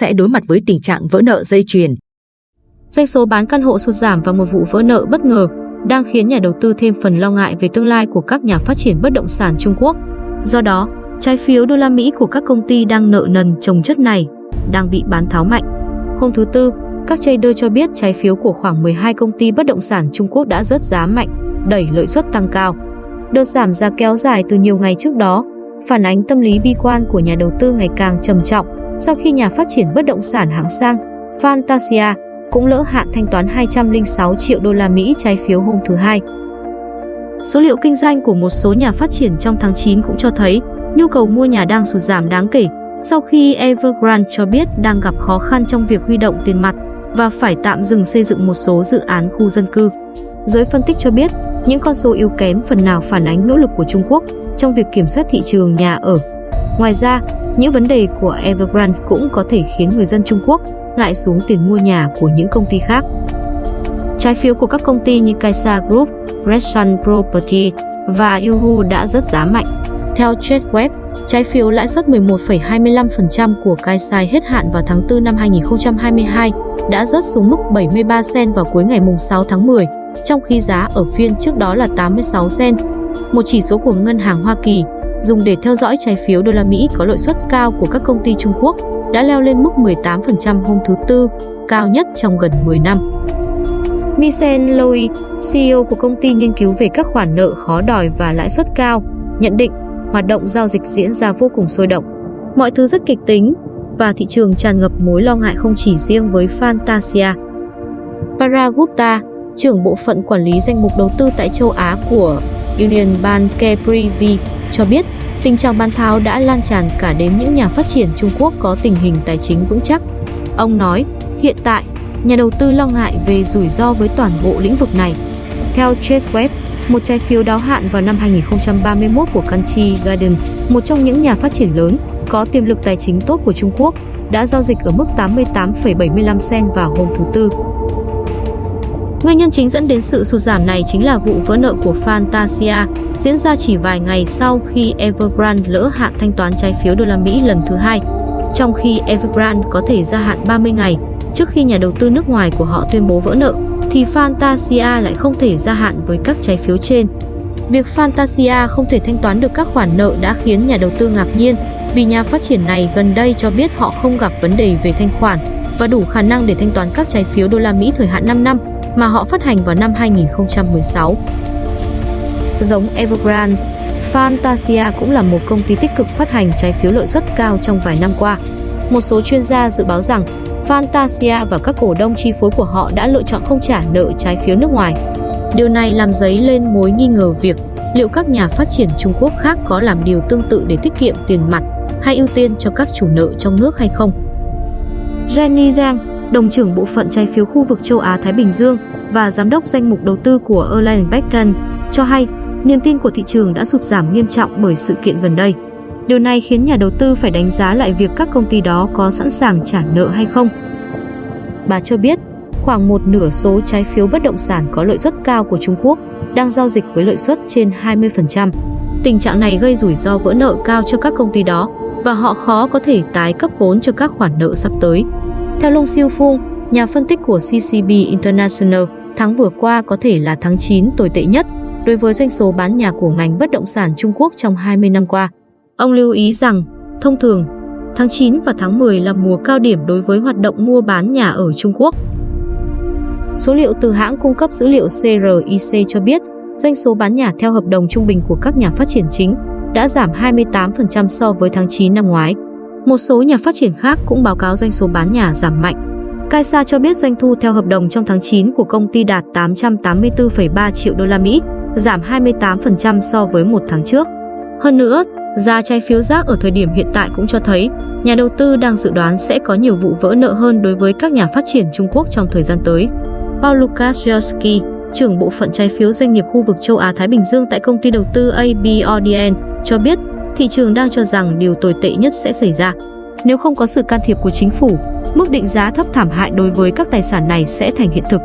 sẽ đối mặt với tình trạng vỡ nợ dây chuyền. Doanh số bán căn hộ sụt giảm và một vụ vỡ nợ bất ngờ đang khiến nhà đầu tư thêm phần lo ngại về tương lai của các nhà phát triển bất động sản Trung Quốc. Do đó, trái phiếu đô la Mỹ của các công ty đang nợ nần chồng chất này đang bị bán tháo mạnh. Hôm thứ Tư, các trader cho biết trái phiếu của khoảng 12 công ty bất động sản Trung Quốc đã rớt giá mạnh, đẩy lợi suất tăng cao. Đợt giảm giá kéo dài từ nhiều ngày trước đó, phản ánh tâm lý bi quan của nhà đầu tư ngày càng trầm trọng sau khi nhà phát triển bất động sản hạng sang Fantasia cũng lỡ hạn thanh toán 206 triệu đô la Mỹ trái phiếu hôm thứ Hai. Số liệu kinh doanh của một số nhà phát triển trong tháng 9 cũng cho thấy nhu cầu mua nhà đang sụt giảm đáng kể sau khi Evergrande cho biết đang gặp khó khăn trong việc huy động tiền mặt và phải tạm dừng xây dựng một số dự án khu dân cư. Giới phân tích cho biết những con số yếu kém phần nào phản ánh nỗ lực của Trung Quốc trong việc kiểm soát thị trường nhà ở. Ngoài ra, những vấn đề của Evergrande cũng có thể khiến người dân Trung Quốc ngại xuống tiền mua nhà của những công ty khác. Trái phiếu của các công ty như Kaisa Group, Redsun Property và Yuhu đã rớt giá mạnh. Theo TradeWeb, trái phiếu lãi suất 11,25% của Kaisa hết hạn vào tháng 4 năm 2022 đã rớt xuống mức 73 cent vào cuối ngày 6 tháng 10, trong khi giá ở phiên trước đó là 86 cent. Một chỉ số của Ngân hàng Hoa Kỳ dùng để theo dõi trái phiếu đô la Mỹ có lợi suất cao của các công ty Trung Quốc đã leo lên mức 18% hôm thứ Tư, cao nhất trong gần 10 năm. Michel Louis, CEO của công ty nghiên cứu về các khoản nợ khó đòi và lãi suất cao, nhận định hoạt động giao dịch diễn ra vô cùng sôi động. Mọi thứ rất kịch tính và thị trường tràn ngập mối lo ngại không chỉ riêng với Fantasia. Parag Gupta, trưởng bộ phận quản lý danh mục đầu tư tại châu Á của Union Bank Privy, cho biết tình trạng bán tháo đã lan tràn cả đến những nhà phát triển Trung Quốc có tình hình tài chính vững chắc. Ông nói, hiện tại, nhà đầu tư lo ngại về rủi ro với toàn bộ lĩnh vực này. Theo TradeWeb, một trái phiếu đáo hạn vào năm 2031 của Country Garden, một trong những nhà phát triển lớn có tiềm lực tài chính tốt của Trung Quốc, đã giao dịch ở mức 88,75 cent vào hôm thứ Tư. Nguyên nhân chính dẫn đến sự sụt giảm này chính là vụ vỡ nợ của Fantasia diễn ra chỉ vài ngày sau khi Evergrande lỡ hạn thanh toán trái phiếu đô la Mỹ lần thứ Hai, trong khi Evergrande có thể gia hạn 30 ngày trước khi nhà đầu tư nước ngoài của họ tuyên bố vỡ nợ, thì Fantasia lại không thể gia hạn với các trái phiếu trên. Việc Fantasia không thể thanh toán được các khoản nợ đã khiến nhà đầu tư ngạc nhiên, vì nhà phát triển này gần đây cho biết họ không gặp vấn đề về thanh khoản và đủ khả năng để thanh toán các trái phiếu đô la Mỹ thời hạn 5 năm mà họ phát hành vào năm 2016. Giống Evergrande, Fantasia cũng là một công ty tích cực phát hành trái phiếu lợi suất cao trong vài năm qua. Một số chuyên gia dự báo rằng Fantasia và các cổ đông chi phối của họ đã lựa chọn không trả nợ trái phiếu nước ngoài. Điều này làm dấy lên mối nghi ngờ việc liệu các nhà phát triển Trung Quốc khác có làm điều tương tự để tiết kiệm tiền mặt hay ưu tiên cho các chủ nợ trong nước hay không. Jenny Zhang, đồng trưởng bộ phận trái phiếu khu vực châu Á-Thái Bình Dương và giám đốc danh mục đầu tư của Erlang Beckton, cho hay niềm tin của thị trường đã sụt giảm nghiêm trọng bởi sự kiện gần đây. Điều này khiến nhà đầu tư phải đánh giá lại việc các công ty đó có sẵn sàng trả nợ hay không. Bà cho biết, khoảng một nửa số trái phiếu bất động sản có lợi suất cao của Trung Quốc đang giao dịch với lợi suất trên 20%. Tình trạng này gây rủi ro vỡ nợ cao cho các công ty đó và họ khó có thể tái cấp vốn cho các khoản nợ sắp tới. Theo Long Xiaofeng, nhà phân tích của CCB International, tháng vừa qua có thể là tháng 9 tồi tệ nhất đối với doanh số bán nhà của ngành bất động sản Trung Quốc trong 20 năm qua. Ông lưu ý rằng, thông thường, tháng 9 và tháng 10 là mùa cao điểm đối với hoạt động mua bán nhà ở Trung Quốc. Số liệu từ hãng cung cấp dữ liệu CRIC cho biết, doanh số bán nhà theo hợp đồng trung bình của các nhà phát triển chính đã giảm 28% so với tháng 9 năm ngoái. Một số nhà phát triển khác cũng báo cáo doanh số bán nhà giảm mạnh. Kaisa cho biết doanh thu theo hợp đồng trong tháng 9 của công ty đạt 884,3 triệu đô la Mỹ, giảm 28% so với một tháng trước. Hơn nữa, giá trái phiếu rác ở thời điểm hiện tại cũng cho thấy nhà đầu tư đang dự đoán sẽ có nhiều vụ vỡ nợ hơn đối với các nhà phát triển Trung Quốc trong thời gian tới. Paul Lukashevsky, trưởng bộ phận trái phiếu doanh nghiệp khu vực châu Á-Thái Bình Dương tại công ty đầu tư ABODN, cho biết thị trường đang cho rằng điều tồi tệ nhất sẽ xảy ra. Nếu không có sự can thiệp của chính phủ, mức định giá thấp thảm hại đối với các tài sản này sẽ thành hiện thực.